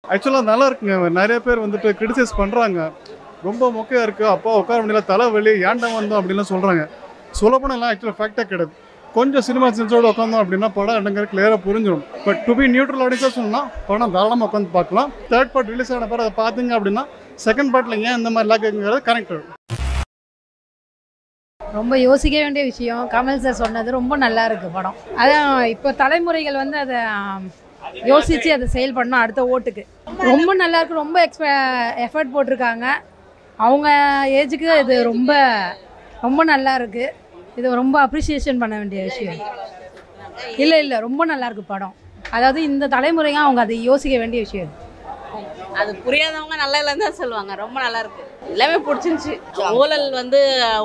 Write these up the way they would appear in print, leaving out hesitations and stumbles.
ஆக்சுவலாக நல்லா இருக்குங்க. நிறைய பேர் வந்துட்டு கிரிட்டிசைஸ் பண்ணுறாங்க. ரொம்ப மொக்கையாக இருக்குது, அப்பா உட்கார முடியல, தலைவலி, ஏன்டா வந்தோம் அப்படின்லாம் சொல்கிறாங்க. சொல்லப்போனால் எல்லாம் ஆக்சுவலாக ஃபேக்டாக கிடையாது. கொஞ்சம் சினிமா சென்ஸோடு உட்காந்தோம் அப்படின்னா படம் என்னங்கிற கிளியராக புரிஞ்சிடும். பட் டு பி நியூட்ரல் ஆடியன்ஸாக சொன்னால் படம் தாராளமாக உட்காந்து பார்க்கலாம். தேர்ட் பார்ட் ரிலீஸ் ஆன பிறகு அதை பார்த்தீங்க அப்படின்னா செகண்ட் பார்ட்டில் ஏன் இந்த மாதிரி லாக்குங்கிறது கரெக்ட். ரொம்ப யோசிக்க வேண்டிய விஷயம். கமல் சார் சொன்னது ரொம்ப நல்லா இருக்குது படம். அதான் இப்போ தலைமுறைகள் வந்து அதை யோசித்து அதை செயல் பண்ணணும் அடுத்த ஓட்டுக்கு. ரொம்ப நல்லா இருக்குது. ரொம்ப எஃபர்ட் போட்டிருக்காங்க. அவங்க ஏஜுக்கு இது ரொம்ப ரொம்ப நல்லா இருக்குது. இது ரொம்ப அப்ரிசியேஷன் பண்ண வேண்டிய விஷயம். இல்லை ரொம்ப நல்லா இருக்குது படம். அதாவது இந்த தலைமுறைங்க அவங்க அதை யோசிக்க வேண்டிய விஷயம். அது புரியாதவங்க நல்லா இல்லைன்னு தான் சொல்லுவாங்க. ரொம்ப நல்லா இருக்கு, எல்லாமே பிடிச்சிருந்துச்சு. ஊழல் வந்து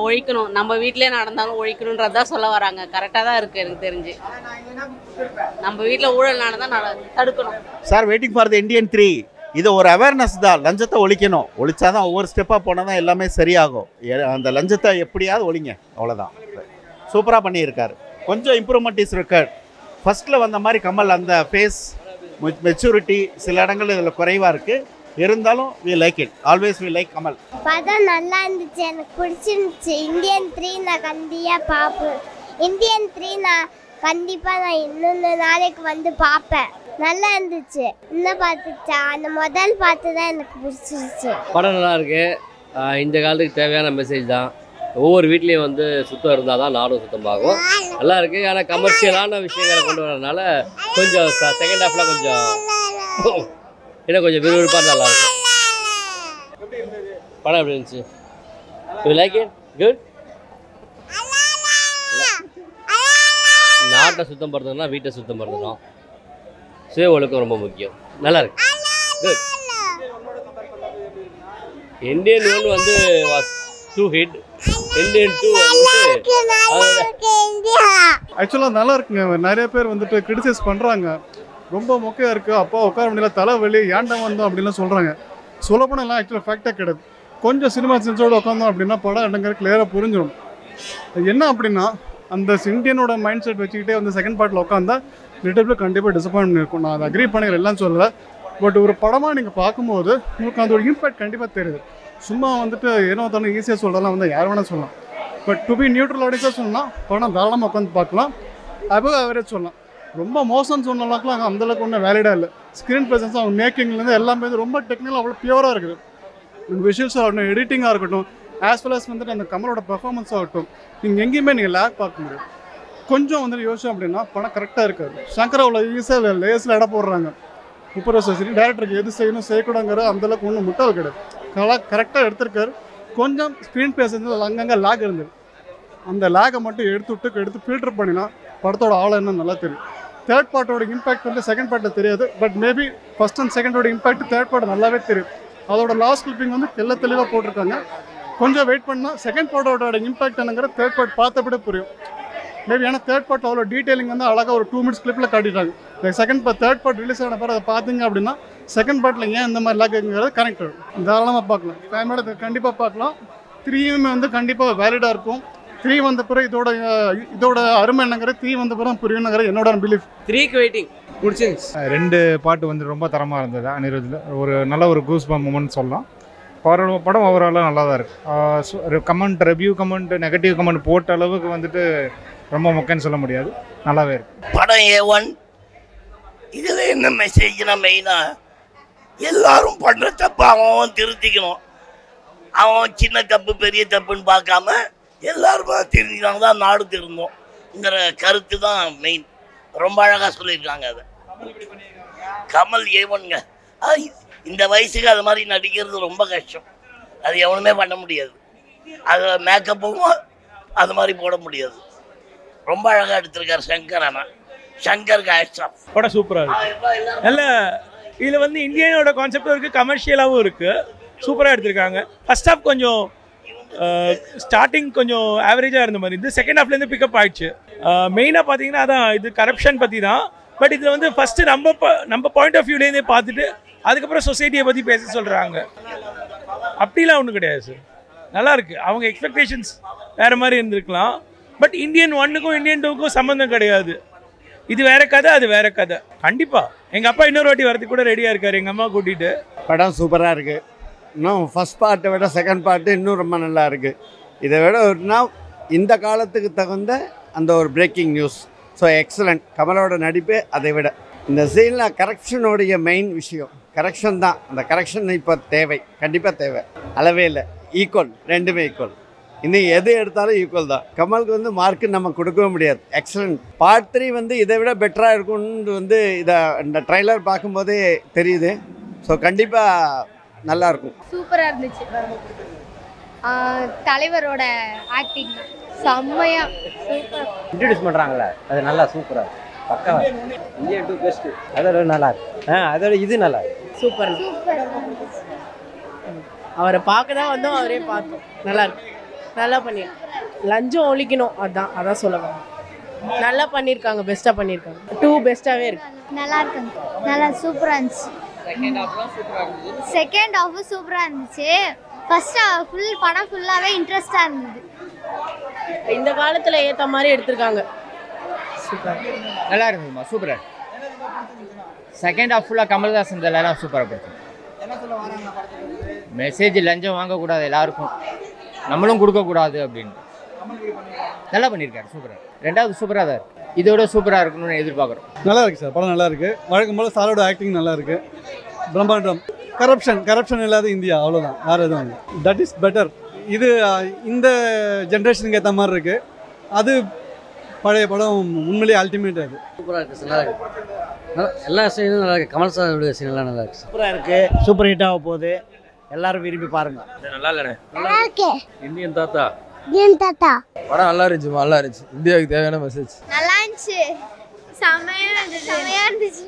ஒழிக்கணும், நம்ம வீட்டிலே நடந்தாலும் ஒழிக்கணுன்றதான் சொல்ல வராங்க. கரெக்டாக தான் இருக்குது எனக்கு தெரிஞ்சு. நம்ம வீட்டில் ஊழல் நடந்தால் தடுக்கணும். Sir, waiting for the Indian 3. இது ஒரு அவேர்னஸ் தான். லஞ்சத்தை ஒழிக்கணும். ஒழிச்சாதான் ஒவ்வொரு ஸ்டெப்பாக போனால் தான் எல்லாமே சரியாகும். அந்த லஞ்சத்தை எப்படியாவது ஒழிங்க, அவ்வளோதான். சூப்பராக பண்ணியிருக்காரு. கொஞ்சம் இம்ப்ரூவ்மெண்ட் இஸ் ரிக்வயர்ட். ஃபஸ்ட்டில் வந்த மாதிரி கமல் அந்த ஃபேஸ் மெச்சூரிட்டி சில இடங்கள் இதில் குறைவாக இருக்குது. இருந்தாலும் we like it. Always we like Kamal. படம் நல்லா இருந்துச்சு, எனக்கு பிடிச்சிருந்துச்சு. இந்தியன் 3 நான் கண்டிப்பாக பார்ப்பேன். இந்தியன் 3 நான் கண்டிப்பாக இன்னொன்று நாளைக்கு வந்து பார்ப்பேன். நல்லா இருந்துச்சு. இன்னும் பார்த்துச்சா அந்த முதல் பார்த்து தான் எனக்கு பிடிச்சிருச்சு. படம் நல்லா இருக்கு. இந்த காலத்துக்கு தேவையான மெசேஜ் தான். ஒவ்வொரு வீட்லேயும் வந்து சுத்தம் இருந்தால் தான் நாடும் சுத்தமாகும். நல்லா இருக்குது. ஆனால் கமர்ஷியலான விஷயங்களை கொண்டு வரதுனால கொஞ்சம் செகண்ட் ஹாஃபில் கொஞ்சம் இன்னும் கொஞ்சம் விறுவிறுப்பாக நல்லாயிருக்கும். படம் எப்படி இருந்துச்சு? You like it? குட். நாட்டை சுத்தம் படுத்தணும்னா வீட்டை சுத்தம் படுத்தணும். சுய ஒழுக்கம் ரொம்ப முக்கியம். நல்லா இருக்கு. குட். இந்தியன் 1 வந்து வாஸ் டூ ஹிட். இந்தியன் 2 ஆக்சுவலாக நல்லா இருக்குங்க. நிறைய பேர் வந்துட்டு கிரிட்டிசைஸ் பண்ணுறாங்க. ரொம்ப மொக்கையாக இருக்குது, அப்பா உட்கார முடியல, தலைவலி, ஏன்டா வந்தோம் அப்படின்லாம் சொல்கிறாங்க. சொல்லப்போனால் எல்லாம் ஆக்சுவலாக ஃபேக்டாக கிடையாது. கொஞ்சம் சினிமா சென்ஸோடு உட்காந்தோம் அப்படின்னா படம் என்னங்கிற கிளியராக புரிஞ்சிடும். என்ன அப்படின்னா அந்த இந்தியனோட மைண்ட் செட் வச்சுக்கிட்டே வந்து செகண்ட் பார்ட்டில் உட்காந்தா லிட்டில் கண்டிப்பாக டிசப்பாயின்மெண்ட் இருக்கும். நான் அதை அக்ரி பண்ணிக்கிறேன், எல்லாம் சொல்லலை. பட் ஒரு படமாக நீங்கள் பார்க்கும்போது உங்களுக்கு அதோட இம்பேக்ட் கண்டிப்பாக தெரியுது. சும்மா வந்துட்டு ஏனோ தானே ஈஸியாக சொல்லலாம் வந்து யார் வேணால் சொல்லலாம். பட் டு பி நியூட்ரல் ஆடியன்ஸாக சொன்னால் படம் தாராளமாக உட்காந்து பார்க்கலாம். அபவ் ஆவரேஜ் சொல்லலாம். ரொம்ப மோசம்னு சொன்னாலும் அங்கே அந்தளவுக்கு ஒன்றும் வேலிடாக இல்லை. ஸ்க்ரீன் ப்ரெசன்ஸ் அவங்க மேக்கிங்லேருந்து எல்லாமே ரொம்ப டெக்னிக்கலாக அவ்வளோ பியூராக இருக்குது. விஷுவல்ஸ் ஆகட்டும், எடிட்டிங்காக இருக்கட்டும், ஆஸ் வெல் அஸ் வந்துட்டு அந்த கமலோட பெர்ஃபார்மன்ஸ் ஆகட்டும், நீங்கள் எங்கேயுமே நீங்கள் லேக் பார்க்க முடியும். கொஞ்சம் வந்துட்டு யோசிச்சோம் அப்படின்னா படம் கரெக்டாக இருக்காது. சங்கர் அவ்வளோ ஈஸியாக லேஸில் இடம் போடுறாங்க. 30 வருஷம் சரி டேரக்டருக்கு எது செய்யணும் செய்யக்கூடாங்கிற அந்தளவுக்கு ஒன்றும் முட்டால் கிடையாது. கரெக்டாக எடுத்திருக்காரு. கொஞ்சம் ஸ்க்ரீன் பேசுறது அங்கங்கே லேக் இருந்தது. அந்த லேகை மட்டும் எடுத்து ஃபில்டர் பண்ணினா படத்தோட ஆழம் என்ன நல்லா தெரியும். தேர்ட் பார்ட்டோட இம்பாக்ட் வந்து செகண்ட் பார்ட்டில் தெரியாது. பட் மேபி ஃபஸ்ட் அண்ட் செகண்டோட இம்பாக்ட் தேர்ட் பார்ட் நல்லாவே தெரியும். அதோட லாஸ்ட் கிளிப்பிங் வந்து தெளிவாக போட்டிருக்காங்க. கொஞ்சம் வெயிட் பண்ணால் செகண்ட் பார்ட்டோட இம்பாக்ட் என்னங்கிற தேர்ட் பார்ட் பார்த்தபடி புரியும். மேபி ஏன்னா தேர்ட் பார்ட் அவ்வளோ டீட்டெயிலிங் வந்து அழகாக ஒரு 2 minutes கிளிப்பில் காட்டிட்டாங்க. தேர்ட் பார்ட் ரிலீஸ் ஆன பிறகு அதை பார்த்தீங்க அப்படின்னா செகண்ட் பார்ட்டில் ஏன் இந்த மாதிரி லாக்குங்கிறது கரெக்ட். தாராளமாக பார்க்கலாம். ஃபேமிலியோட கண்டிப்பாக பார்க்கலாம். 3யுமே வந்து கண்டிப்பாக வேலிடாக இருக்கும். 3 வந்த பிறகு இதோட அருமை என்னங்கிறது 3 வந்த பிறகு புரியுங்கிறது என்னோட பிலீஃப். 3க்கு வெயிட்டிங். பிடிச்சிருந்துச்சு. 2 பாட்டு வந்து ரொம்ப தரமாக இருந்தது. அனிருத்தில் ஒரு நல்ல ஒரு கூஸ்பம்ப் மூமெண்ட் சொல்லலாம். படம் ஓவராலாக நல்லா தான் இருக்குது. ரிவ்யூ கமெண்ட் நெகட்டிவ் கமெண்ட் போட்ட அளவுக்கு வந்துட்டு ரொம்ப மொக்கன்னு சொல்ல முடியாது. நல்லாவே இருக்கு. படம் A1. இதில் என்ன மெசேஜ்னா மெயினாக எல்லாரும் பண்ணுற தப்பு அவன் திருத்திக்கணும். அவன் சின்ன தப்பு பெரிய தப்புன்னு பார்க்காம எல்லாருமே தெரிஞ்சுக்காங்க தான் நாடு திருந்தோங்கிற கருத்து தான் மெயின். ரொம்ப அழகாக சொல்லியிருக்காங்க. அதை கமல் A1ங்க. இந்த வயசுக்கு அது மாதிரி நடிக்கிறது ரொம்ப கஷ்டம். அது எவனுமே பண்ண முடியாது. அதில் மேக்கப்பும் அது மாதிரி போட முடியாது. ரொம்ப அழகாக எடுத்திருக்காரு சங்கர். ஆனால் சங்கர் காய்ச்சா படம் சூப்பராக இருக்குது. நல்ல இதில் வந்து இந்தியனோட கான்செப்டும் இருக்குது, கமர்ஷியலாகவும் இருக்குது. சூப்பராக எடுத்திருக்காங்க. ஃபர்ஸ்ட் ஹாஃப் கொஞ்சம் ஸ்டார்டிங் கொஞ்சம் ஆவரேஜாக இருந்த மாதிரி இருந்து செகண்ட் ஹாஃப்லேருந்து பிக்கப் ஆகிடுச்சு. மெயினாக பார்த்தீங்கன்னா அதான் இது கரப்ஷன் பற்றி தான். பட் இதில் வந்து ஃபஸ்ட்டு நம்ம பாயிண்ட் ஆஃப் வியூலேருந்தே பார்த்துட்டு அதுக்கப்புறம் சொசைட்டியை பற்றி பேச சொல்கிறாங்க. அப்படிலாம் ஒன்றும் கிடையாது சார். நல்லாயிருக்கு. அவங்க எக்ஸ்பெக்டேஷன்ஸ் வேறு மாதிரி இருந்திருக்கலாம். பட் இந்தியன் 1க்கும் இந்தியன் 2க்கும் சம்மந்தம் கிடையாது. இது வேற கதை, அது வேற கதை. கண்டிப்பாக எங்கள் அப்பா இன்னொரு வாட்டி வரதுக்கு கூட ரெடியாக இருக்கார், எங்கள் அம்மா கூட்டிகிட்டு. படம் சூப்பராக இருக்குது. இன்னும் ஃபஸ்ட் பார்ட்டை விட செகண்ட் பார்ட்டு இன்னும் ரொம்ப நல்லா இருக்குது. இதை விட ஒருனா இந்த காலத்துக்கு தகுந்த அந்த ஒரு பிரேக்கிங் நியூஸ். So excellent. கமலோட நடிப்பு அதை விட. இந்த சீனில் கரெக்ஷனுடைய மெயின் விஷயம் கரெக்ஷன் தான். அந்த கரெக்ஷன் இப்போ தேவை, கண்டிப்பாக தேவை. அளவே இல்லை, ஈக்குவல், ரெண்டுமே ஈக்குவல். இன்னும் எது எடுத்தாலும் ஈக்குவல் தான். கமலுக்கு வந்து மார்க்கு நம்ம கொடுக்கவே முடியாது. எக்ஸலண்ட். பார்ட் 3 வந்து இதை விட பெட்டராக இருக்கும்னு வந்து இதை இந்த ட்ரைலர் பார்க்கும்போதே தெரியுது. ஸோ கண்டிப்பாக நல்லாயிருக்கும். சூப்பராக இருந்துச்சு. தலைவரோட ஆக்டிங் செம்மையாக சூப்பர் இன்ட்ரடியூஸ் பண்ணுறாங்களே, அது நல்லா சூப்பராக பக்கா. Indian 2 best. அதோட நல்லா இருக்கு. அதோட இது நல்லா சூப்பர். அவரை பார்க்க தான் வந்தோம், அவரே பார்த்தோம். நல்லா இருக்கு, நல்லா பண்ணியிருக்காங்க. லஞ்சம் ஒழிக்கணும், அதான் சொல்லுவாங்க. நல்லா பண்ணியிருக்காங்க, பெஸ்ட்டாக பண்ணியிருக்காங்க. 2 பெஸ்ட்டாகவே இருக்கு. நல்லா இருக்குங்க, நல்லா சூப்பராக இருந்துச்சு. செகண்ட் ஹாஃப் சூப்பராக இருந்துச்சு. ஃபர்ஸ்ட் ஃபுல் படம் ஃபுல்லாகவே இன்ட்ரெஸ்டாக இருந்தது. இந்த காலத்தில் ஏற்ற மாதிரி எடுத்திருக்காங்க. சூப்பர், நல்லா இருந்ததுமா, சூப்பராக. செகண்ட் ஹாஃப் ஃபுல்லாக கமல்ஹாசன் எல்லாம் சூப்பராக போச்சு. மெசேஜ் லஞ்சம் வாங்கக்கூடாது, எல்லாருக்கும் நம்மளும் கொடுக்கக்கூடாது அப்படின்னு நல்லா பண்ணியிருக்காரு. சூப்பராக. ரெண்டாவது சூப்பராக தான் இருக்குது. இதோட சூப்பராக இருக்கணும்னு எதிர்பார்க்குறோம். நல்லா இருக்குது சார், படம் நல்லா இருக்குது. வழக்கம் போல் சாரோட ஆக்டிங் நல்லா இருக்குது. பிரம்மாண்டம். கரப்ஷன் இல்லாத இந்தியா, அவ்வளோதான், வேறு எதுவும் இல்லை. That is better. இது இந்த ஜென்ரேஷனுக்கு ஏற்ற மாதிரி இருக்குது. அது பழைய படம் உண்மையிலேயே அல்டிமேட். அது சூப்பராக இருக்குது சார், நல்லா இருக்குது. எல்லா சீனும் நல்லா இருக்குது. கமல் சாரோட சீனெல்லாம் நல்லா இருக்குது. சூப்பராக இருக்குது. சூப்பர் ஹிட் ஆக போகுது. எல்லாரும் விரும்பி பாருங்கள். நல்லா இல்லைண்ணே, நல்லா இருக்கு. இந்தியன் தாத்தா படம் நல்லா இருந்துச்சு, நல்லா இருந்துச்சு. இந்தியாவுக்கு தேவையான மெசேஜ் நல்லா இருந்துச்சு. செம்மையாக இருந்துச்சு.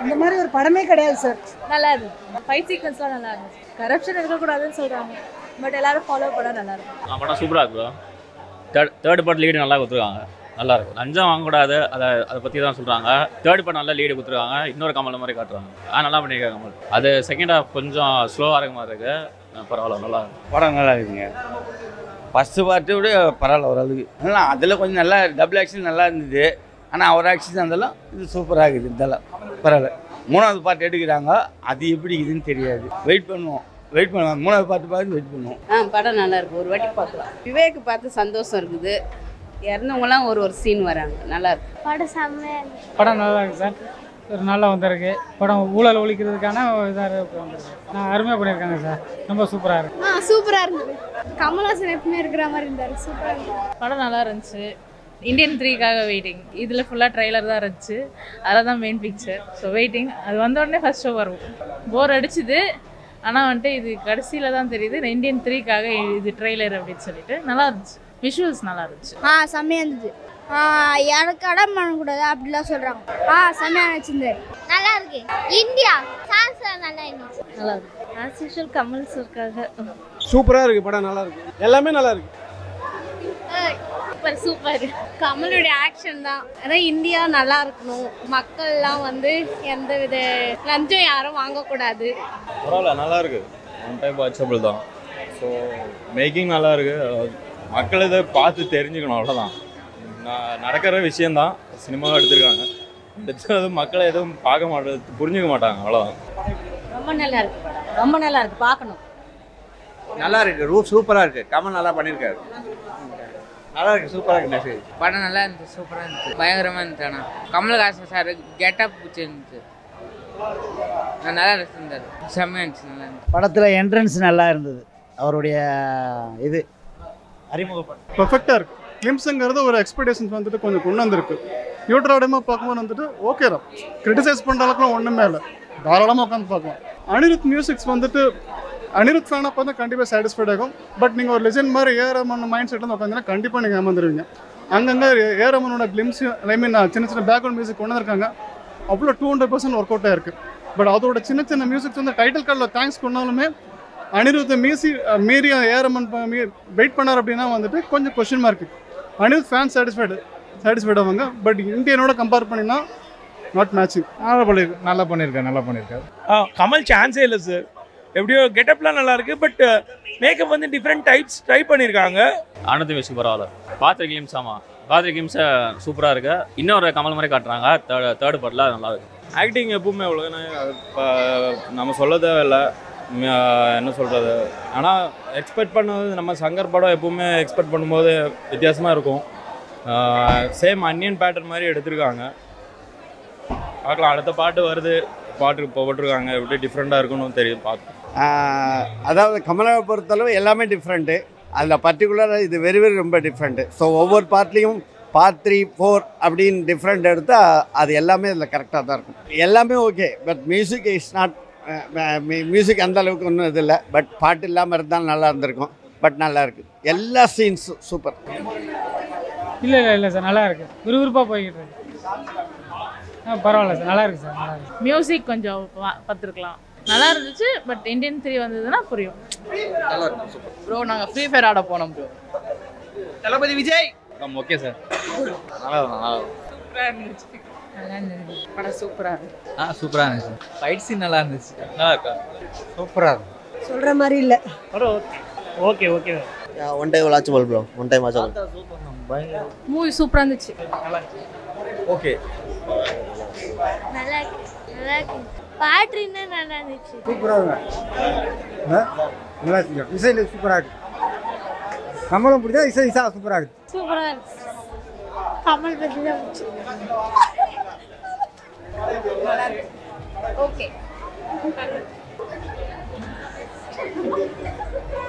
இந்த மாதிரி ஒரு படமே கிடையாது சார். நல்லா இருந்துச்சு. ஃபைட் சீக்வன்ஸ்லாம் நல்லா இருந்துச்சு. கரப்ஷன் இருக்கக்கூடாதுன்னு சொல்கிறாங்க, பட் எல்லாரும் ஃபாலோ பண்ண நல்லா இருக்கும். படம் சூப்பராக இருக்கும். தேர்ட் பார்ட் லீடு நல்லா கொடுத்துருக்காங்க, நல்லா இருக்கும். லஞ்சம் வாங்கக்கூடாது, அதை பற்றி தான் சொல்கிறாங்க. தேர்ட் பார்ட் நல்லா லீடு கொடுத்துருக்காங்க. இன்னொரு கமல் மாதிரி காட்டுறாங்க. நல்லா பண்ணியிருக்காங்க கமல். அது செகண்ட் ஹாஃப் கொஞ்சம் ஸ்லோவாக இருக்க மாதிரி இருக்குது. பரவாயில்ல, நல்லா இருக்கும். படம் நல்லா இருக்குங்க. ஃபஸ்ட்டு பார்ட்டு விட பரவாயில்ல ஓரளவுக்கு. ஆனால் அதில் கொஞ்சம் நல்லா டபுள் ஆக்ஷன் நல்லா இருந்தது. ஆனால் அவர் ஆக்ஷன் இருந்தாலும் இது சூப்பராக இருக்குது. இதெல்லாம் பரவாயில்ல. 3வது பார்ட் எடுக்கிறாங்க, அது எப்படி இருக்குதுன்னு தெரியாது. வெயிட் பண்ணுவோம். 3வது பார்த்து வெயிட் பண்ணுவோம். படம் நல்லா இருக்கு, ஒரு வாட்டி பார்க்கலாம். விவேக் பார்த்து சந்தோஷம் இருக்குது. இறந்தவங்களாம் ஒரு சீன் வராங்க, நல்லா இருக்கு. படம் செம்மையாக இருக்கு. படம் நல்லா இருக்கு சார். நல்லா வந்திருக்கு. படம் ஊழல் ஒழிக்கிறதுக்கான இதாக வந்திருக்கு. அருமையாக பண்ணியிருக்காங்க சார். ரொம்ப சூப்பராக இருக்கு. சூப்பராக இருந்தது. கமல்ஹாசன் எப்பவுமே இருக்கிற மாதிரி இருந்தார். சூப்பராக இருந்தது. படம் நல்லா இருந்துச்சு. இந்தியன் 3க்காக வெயிட்டிங். இதில் ஃபுல்லாக ட்ரெய்லர் தான் இருந்துச்சு, அதில் தான் மெயின் பிக்சர். So waiting. அது வந்த உடனே ஃபர்ஸ்ட் ஷோ வரும். போர் அடிச்சுது, ஆனால் வந்துட்டு இது கடைசியில் தான் தெரியுது இந்தியன் 3க்காக இது ட்ரெய்லர் அப்படின்னு சொல்லிட்டு. நல்லா இருந்துச்சு. விஷுவல்ஸ் நல்லா இருந்துச்சு. செம்மையாக இருந்துச்சு. எனக்கு அடம் பண்ணக்கூடாது அப்படிலாம் சொல்கிறாங்க. செம்மையாக வச்சுருந்தாரு. நல்லா இருக்கு. இந்தியா சான்ஸ் நல்லா இருந்துச்சு. நல்லா இருக்கு. ஆஸ் யூஷுவல் கமல் சார்க்காக சூப்பராக இருக்குது. படம் நல்லா இருக்குது. எல்லாமே நல்லா இருக்குது. சூப்பர். கமலுடைய ஆக்ஷன் தான். அதான் இந்தியா நல்லா இருக்கணும், மக்கள்லாம் வந்து எந்த வித லஞ்சம் யாரும் வாங்கக்கூடாது. பரவாயில்ல, நல்லா இருக்கு. ஒன் டைம் வாட்சபிள் தான். ஸோ மேக்கிங் நல்லா இருக்கு. மக்கள் இதை பார்த்து தெரிஞ்சுக்கணும், அவ்வளோதான். நடக்கிற விஷயந்தான் சினிமாவை எடுத்திருக்காங்க. எடுத்து மக்களை எதுவும் பார்க்க மாட்டேன், புரிஞ்சுக்க மாட்டாங்க, அவ்வளோதான். ரொம்ப நல்லா இருக்கு. ரொம்ப நல்லா இருக்கு, பார்க்கணும். நல்லா இருக்குது. சூப்பராக இருக்குது. கமல் நல்லா பண்ணியிருக்காரு. நல்லா இருக்குது. சூப்பராக இருக்குது. மெசேஜ் படம் நல்லா இருந்துச்சு. சூப்பராக இருந்துச்சு. பயங்கரமாக இருந்துச்சு. ஆனால் கமல்ஹாசன் சார் கெட்டப் பிடிச்சிருந்துச்சு. நல்லா இருந்தார். செம்மையாக இருந்துச்சு. நல்லா இருந்துச்சு. படத்தில் என்ட்ரன்ஸ் நல்லா இருந்தது. அவருடைய இது அறிமுகப்படம் பர்ஃபெக்டாக இருக்குது. கிளிம்ஸுங்கிறது ஒரு எக்ஸ்பெக்டேஷன்ஸ் வந்துட்டு கொஞ்சம் கொண்டு வந்திருக்கு. நியூட்ரலாடமாக பார்க்கும்போது வந்துட்டு ஓகே தான். கிரிட்டிசைஸ் பண்ணுற அளவுக்குலாம் ஒன்றுமே இல்லை, தாராளமாக உட்காந்து பார்க்கலாம். அனிருத் மியூசிக்ஸ் வந்துட்டு அனிருத் ஃபேனாக பார்த்தா கண்டிப்பாக சாட்டிஸ்ஃபைட் ஆகும். பட் நீங்கள் ஒரு லெஜெண்ட் மாதிரி ஏஆர்எம்மன் மைண்ட் செட் வந்து உட்காந்துன்னா கண்டிப்பாக நீங்கள் ஏமாந்துருவீங்க. அங்கங்கே ஏஆர்எம்மனோட கிளிம்ஸ் சின்ன சின்ன பேக்ரவுண்ட் மியூசிக் கொண்டு வந்திருக்காங்க. அவ்வளோ 200% ஒர்க் அவுட் ஆகிருக்கு. பட் அதோட சின்ன சின்ன மியூசிக்ஸ் வந்து டைட்டில் கார்டில் தேங்க்ஸ் கொண்டாலுமே அனிருத்தை மீறி ஏஆர்எம்மன் வெயிட் பண்ணார் அப்படின்னா வந்துட்டு கொஞ்சம் question mark. Anirudh fan satisfied ஆவாங்க. பட் இந்தியனோட கம்பேர் பண்ணினா நாட் மேட்சிங். நல்லா பண்ணியிருக்காரு. கமல் சான்ஸே இல்லை சார். எப்படியோ கெட்டப்லாம் நல்லா இருக்கு. பட் மேக்கப் வந்து டிஃப்ரெண்ட் டைப்ஸ் ட்ரை பண்ணியிருக்காங்க. ஆனந்த் மியூசிக் பரவாயில்ல. பார்த்துருக்கீங்க சாமா, பாத்ரி கிம்ஸை சூப்பராக இருக்கு. இன்னொரு கமல் மாதிரி காட்டுறாங்க. தேர்ட் பார்ட்டில் நல்லா இருக்கு. ஆக்டிங் எப்பவுமே எவ்வளோன்னு நம்ம சொல்ல தேவையில்லை. என்ன சொல்கிறது, ஆனால் எக்ஸ்பெக்ட் பண்ணது நம்ம சங்கர் படம் எப்பவுமே எக்ஸ்பெக்ட் பண்ணும்போது வித்தியாசமாக இருக்கும். சேம் அன்னியன் பேட்டர்ன் மாதிரி எடுத்திருக்காங்க. பார்க்கலாம், அடுத்த பாட்டு வருது, பாட்டு போட்டிருக்காங்க, எப்படி டிஃப்ரெண்ட்டாக இருக்குன்னு தெரியும் பார்த்து. அதாவது கமலாவை பொறுத்தளவு எல்லாமே டிஃப்ரெண்ட்டு. அதில் பர்டிகுலராக இது வெரி வெரி ரொம்ப டிஃப்ரெண்ட்டு. ஸோ ஒவ்வொரு பார்ட்லேயும் பார்ட் 3, 4 அப்படின்னு டிஃப்ரெண்ட் எடுத்தால் அது எல்லாமே இதில் கரெக்டாக தான் இருக்கும். எல்லாமே okay, but music is not music அந்த அளவுக்கு ஒன்றும் இது இல்லை. பட் பாட்டு இல்லாமல் இருந்தாலும் நல்லா இருந்திருக்கும். பட் நல்லா இருக்குது, எல்லா சீன்ஸும் சூப்பர். இல்லை சார், நல்லா இருக்கு, விறுவிறுப்பாக போய்கிட்டு இருக்கு. பரவாயில்ல சார், நல்லா இருக்கு சார், நல்லா இருக்கு. மியூசிக் கொஞ்சம் பார்த்துருக்கலாம், நல்லா இருந்துச்சு. பட் இந்தியன் 3 வந்ததுன்னா புரியும். நல்லா இருக்கும், சூப்பர் ப்ரோ. நாங்கள் ஃப்ரீ ஃபயர் ஆட போனோம் ப்ரோ. தளபதி விஜய் ஓகே சார், நல்லா சூப்பராக இருந்துச்சு. நல்லா இருந்துச்சு படம், சூப்பராக இருக்கு. சூப்பராக இருந்துச்சு. ஃபைட் சீன் நல்லா இருந்துச்சு. நல்லா இருக்கா? சூப்பராக இருக்கு. சொல்கிற மாதிரி இல்லை. Okay okay. One time watchable bro, one time watchable. Movie சூப்பராக இருந்துச்சு. ஓகே, நல்லா இருக்கு, நல்லா இருக்கு. பாட்டு இன்னும் நல்லா இருந்துச்சு. சூப்பராக நல்லா இருக்கு. இசையில் சூப்பராக இருக்கு. கமலம் பிடிச்சா இசை சூப்பராக இருக்கு. சூப்பராக இருக்கு. கமல் பற்றி தான் ஓகே.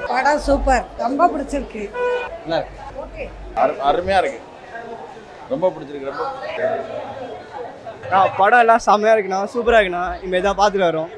படம் சூப்பர், ரொம்ப பிடிச்சிருக்கு. நல்லா இருக்கு. ஓகே, அருமையாக இருக்கு, ரொம்ப பிடிச்சிருக்கு. ரொம்ப படம் எல்லாம் செம்மையாக இருக்குண்ணா, சூப்பராக இருக்குண்ணா. இனிமேல் தான் பார்த்துட்டு வரோம்.